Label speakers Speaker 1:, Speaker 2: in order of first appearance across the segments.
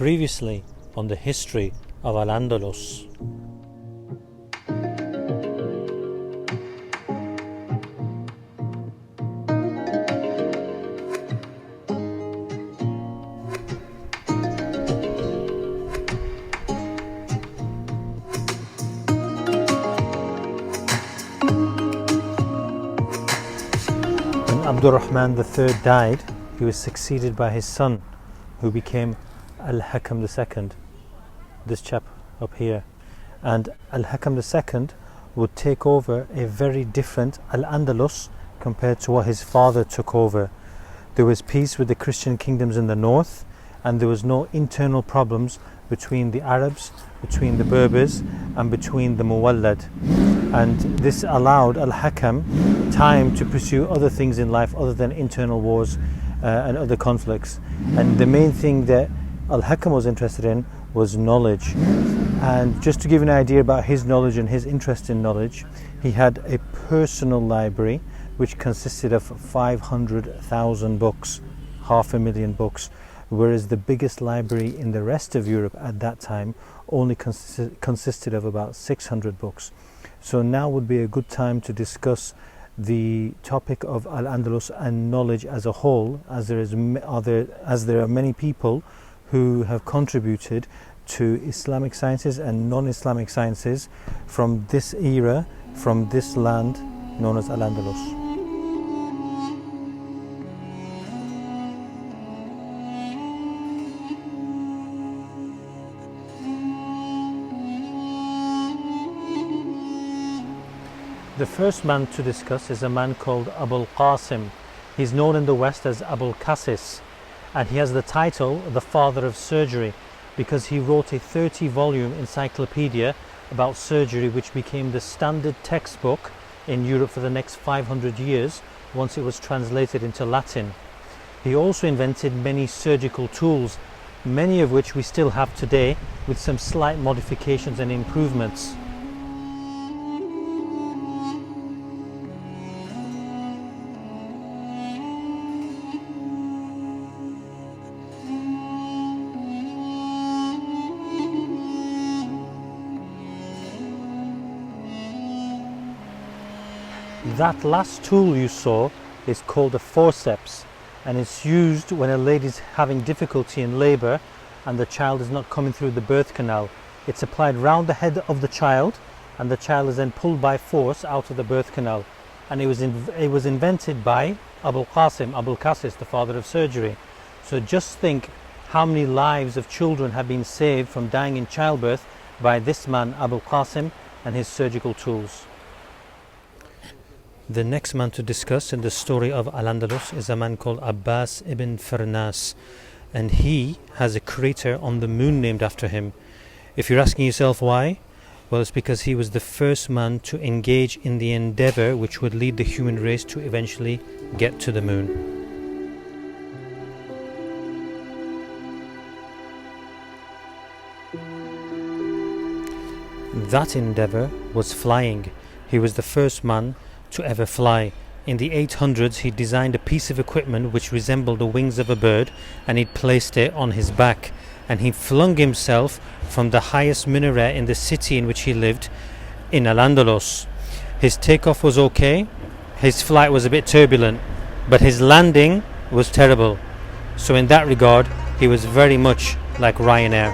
Speaker 1: Previously on the history of Al-Andalus. When Abdul Rahman III died, he was succeeded by his son, who became Al-Hakam II, this chap up here. And Al-Hakam II would take over a very different Al-Andalus compared to what his father took over. There was peace with the Christian kingdoms in the north, and there was no internal problems between the Arabs, between the Berbers, and between the Muwallad. And this allowed Al-Hakam time to pursue other things in life other than internal wars and other conflicts. And the main thing that Al-Hakam was interested in was knowledge. And just to give you an idea about his knowledge and his interest in knowledge, he had a personal library which consisted of 500,000 books, 500,000 books, whereas the biggest library in the rest of Europe at that time only consisted of about 600 books. So now would be a good time to discuss the topic of Al-Andalus and knowledge as a whole, as there are many people who have contributed to Islamic sciences and non-Islamic sciences from this era, from this land known as Al-Andalus. The first man to discuss is a man called Abul Qasim. He's known in the West as Abul Qasis, and he has the title the father of surgery because he wrote a 30-volume encyclopedia about surgery which became the standard textbook in Europe for the next 500 years once it was translated into Latin. He also invented many surgical tools, many of which we still have today with some slight modifications and improvements. That last tool you saw is called a forceps, and it's used when a lady's having difficulty in labour and the child is not coming through the birth canal. It's applied round the head of the child, and the child is then pulled by force out of the birth canal. And it was invented by Abul Qasim, Abul Qasis, the father of surgery. So just think how many lives of children have been saved from dying in childbirth by this man Abul Qasim and his surgical tools. The next man to discuss in the story of Al-Andalus is a man called Abbas ibn Firnas, and he has a crater on the moon named after him. If you're asking yourself why, well, it's because he was the first man to engage in the endeavor which would lead the human race to eventually get to the moon. That endeavor was flying. He was the first man to ever fly. In the 800s he designed a piece of equipment which resembled the wings of a bird, and he'd placed it on his back, and he flung himself from the highest minaret in the city in which he lived in Al-Andalus. His takeoff was okay, his flight was a bit turbulent, but his landing was terrible. So in that regard he was very much like Ryanair.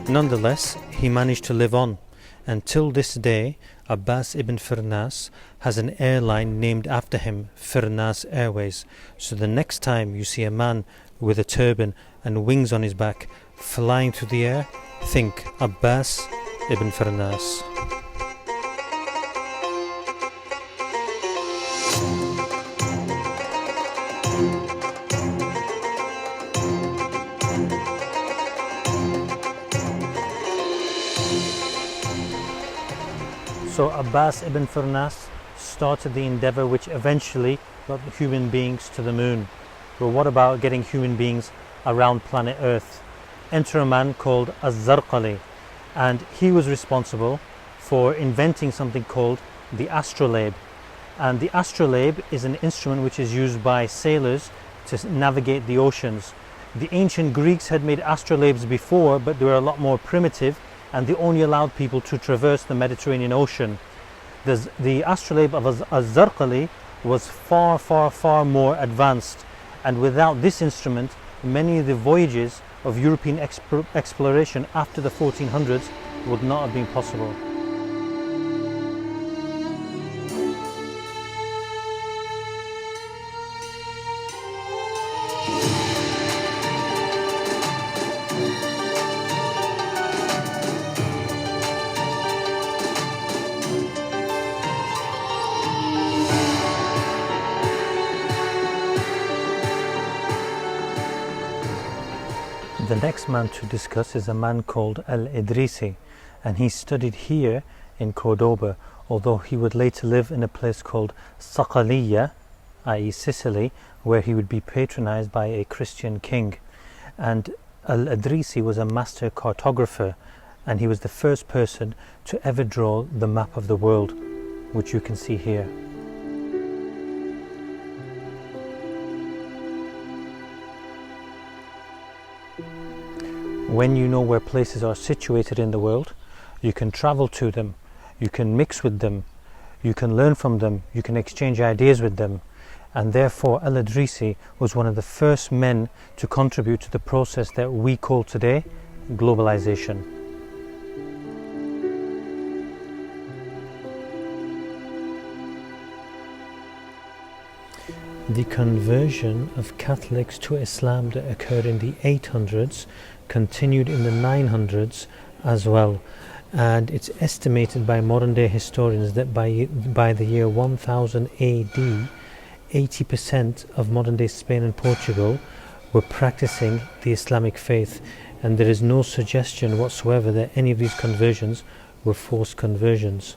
Speaker 1: Nonetheless, he managed to live on, and till this day Abbas ibn Firnas has an airline named after him, Firnas Airways. So the next time you see a man with a turban and wings on his back flying through the air, think Abbas ibn Firnas. So Abbas ibn Firnas started the endeavor which eventually got human beings to the moon. But what about getting human beings around planet Earth? Enter a man called Az-Zarqali, and he was responsible for inventing something called the Astrolabe. And the Astrolabe is an instrument which is used by sailors to navigate the oceans. The ancient Greeks had made astrolabes before, but they were a lot more primitive, and they only allowed people to traverse the Mediterranean Ocean. The Astrolabe of Az-Zarqali was far, far, far more advanced, and without this instrument, many of the voyages of European exploration after the 1400s would not have been possible. The next man to discuss is a man called AlEdrisi, and he studied here in Cordoba, although he would later live in a place called Saqaliya, i.e. Sicily, where he would be patronized by a Christian king. And AlEdrisi was a master cartographer, and he was the first person to ever draw the map of the world, which you can see here. When you know where places are situated in the world, you can travel to them, you can mix with them, you can learn from them, you can exchange ideas with them. And therefore AlEdrisi was one of the first men to contribute to the process that we call today globalization. The conversion of Catholics to Islam that occurred in the 800s continued in the 900s as well, and it's estimated by modern day historians that by the year 1000 AD 80% of modern day Spain and Portugal were practicing the Islamic faith, and there is no suggestion whatsoever that any of these conversions were forced conversions.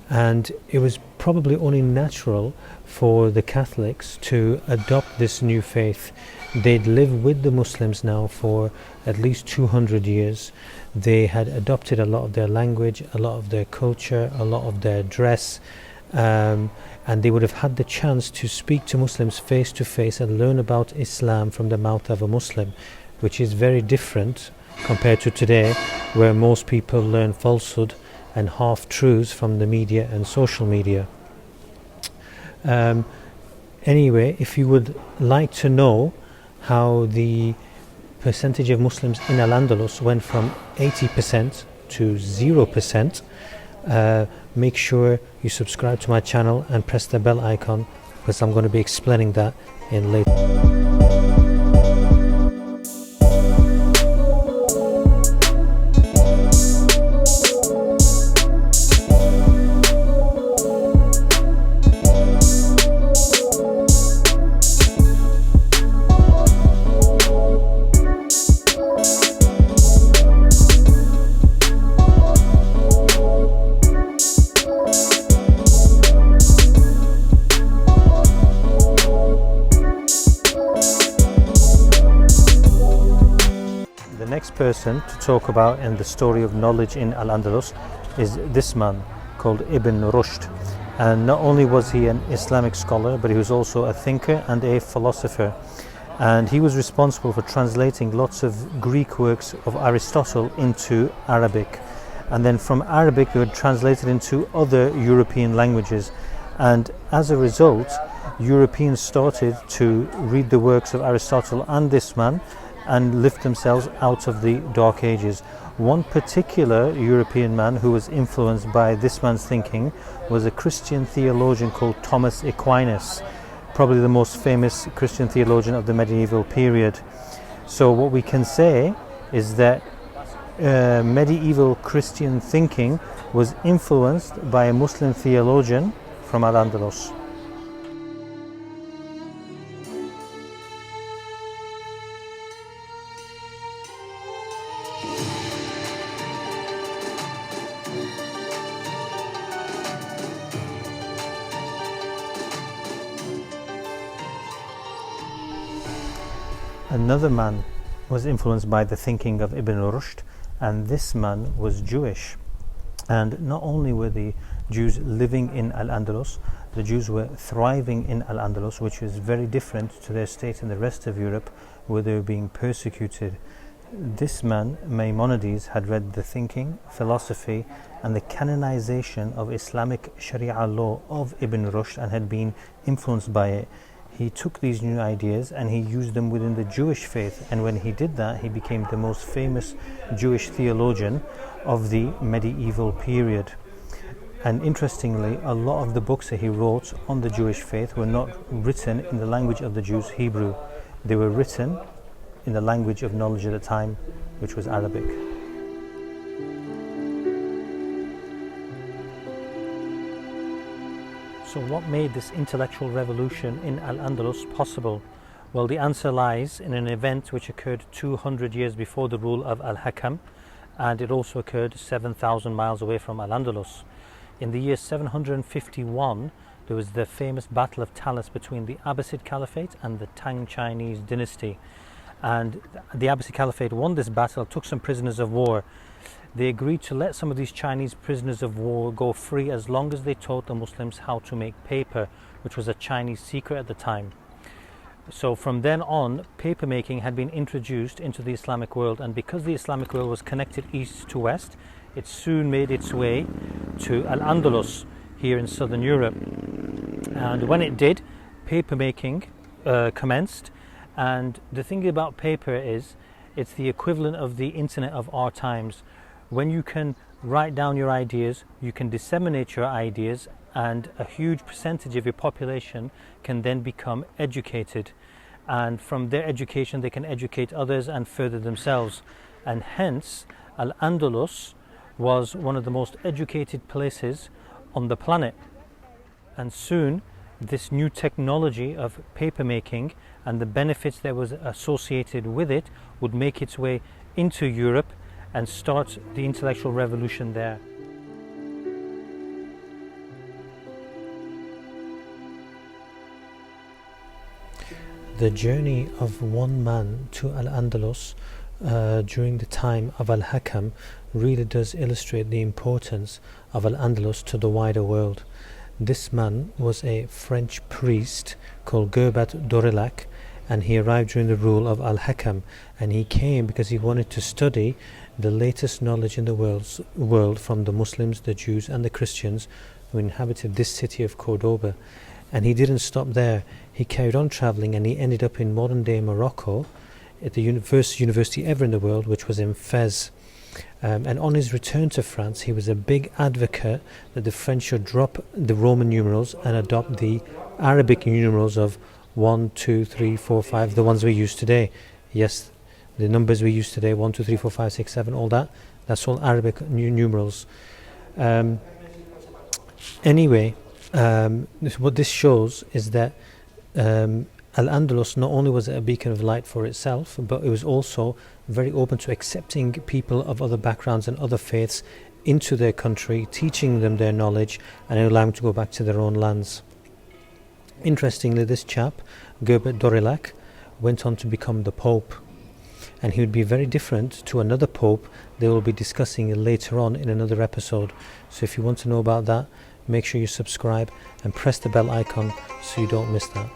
Speaker 1: And it was probably only natural for the Catholics to adopt this new faith. They'd lived with the Muslims now for at least 200 years. They had adopted a lot of their language, a lot of their culture, a lot of their dress, and they would have had the chance to speak to Muslims face to face and learn about Islam from the mouth of a Muslim, which is very different compared to today, where most people learn falsehood and half-truths from the media and social media. Anyway, if you would like to know how the percentage of Muslims in Al-Andalus went from 80% to 0%, make sure you subscribe to my channel and press the bell icon, because I'm going to be explaining that in later. Person to talk about in the story of knowledge in Al-Andalus is this man called Ibn Rushd. And not only was he an Islamic scholar, but he was also a thinker and a philosopher, and he was responsible for translating lots of Greek works of Aristotle into Arabic, and then from Arabic they were translated into other European languages, and as a result Europeans started to read the works of Aristotle and this man and lift themselves out of the Dark Ages. One particular European man who was influenced by this man's thinking was a Christian theologian called Thomas Aquinas, probably the most famous Christian theologian of the medieval period. So what we can say is that medieval Christian thinking was influenced by a Muslim theologian from Al-Andalus. Another man was influenced by the thinking of Ibn Rushd, and this man was Jewish. And not only were the Jews living in Al-Andalus, the Jews were thriving in Al-Andalus, which was very different to their state in the rest of Europe, where they were being persecuted. This man, Maimonides, had read the thinking, philosophy, and the canonization of Islamic Sharia law of Ibn Rushd and had been influenced by it. He took these new ideas and he used them within the Jewish faith, and when he did that, he became the most famous Jewish theologian of the medieval period. And interestingly, a lot of the books that he wrote on the Jewish faith were not written in the language of the Jews, Hebrew. They were written in the language of knowledge at the time, which was Arabic. So what made this intellectual revolution in Al-Andalus possible? Well, the answer lies in an event which occurred 200 years before the rule of Al-Hakam, and it also occurred 7,000 miles away from Al-Andalus. In the year 751, there was the famous Battle of Talis between the Abbasid Caliphate and the Tang Chinese dynasty. And the Abbasid Caliphate won this battle, took some prisoners of war. They agreed to let some of these Chinese prisoners of war go free as long as they taught the Muslims how to make paper, which was a Chinese secret at the time. So from then on, paper making had been introduced into the Islamic world, and because the Islamic world was connected east to west, it soon made its way to Al-Andalus here in southern Europe. And when it did, paper making commenced. And the thing about paper is, it's the equivalent of the internet of our times. When you can write down your ideas, you can disseminate your ideas, and a huge percentage of your population can then become educated. And from their education, they can educate others and further themselves. And hence, Al-Andalus was one of the most educated places on the planet. And soon, this new technology of paper making and the benefits that was associated with it would make its way into Europe and start the intellectual revolution there. The journey of one man to Al-Andalus during the time of Al-Hakam really does illustrate the importance of Al-Andalus to the wider world. This man was a French priest called Gerbat Dorilac, and he arrived during the rule of Al-Hakam, and he came because he wanted to study the latest knowledge in the world from the Muslims, the Jews and the Christians who inhabited this city of Cordoba. And he didn't stop there. He carried on travelling, and he ended up in modern day Morocco at the first university ever in the world, which was in Fez. And on his return to France, he was a big advocate that the French should drop the Roman numerals and adopt the Arabic numerals of 1, 2, 3, 4, 5, the ones we use today. Yes, the numbers we use today, 1, 2, 3, 4, 5, 6, 7, all that, that's all Arabic numerals. Anyway, what this shows is that Al-Andalus not only was it a beacon of light for itself, but it was also very open to accepting people of other backgrounds and other faiths into their country, teaching them their knowledge and allowing them to go back to their own lands. Interestingly, this chap, Gerbert Dorilac, went on to become the Pope, and he would be very different to another Pope they will be discussing later on in another episode. So if you want to know about that, make sure you subscribe and press the bell icon so you don't miss that.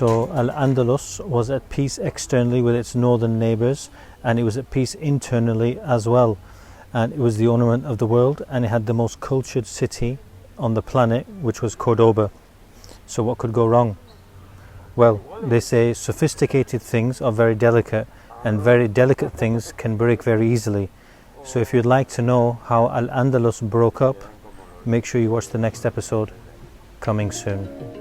Speaker 1: So Al-Andalus was at peace externally with its northern neighbours, and it was at peace internally as well. And it was the ornament of the world, and it had the most cultured city on the planet, which was Cordoba. So what could go wrong? Well, they say sophisticated things are very delicate, and very delicate things can break very easily. So if you'd like to know how Al-Andalus broke up, make sure you watch the next episode, coming soon.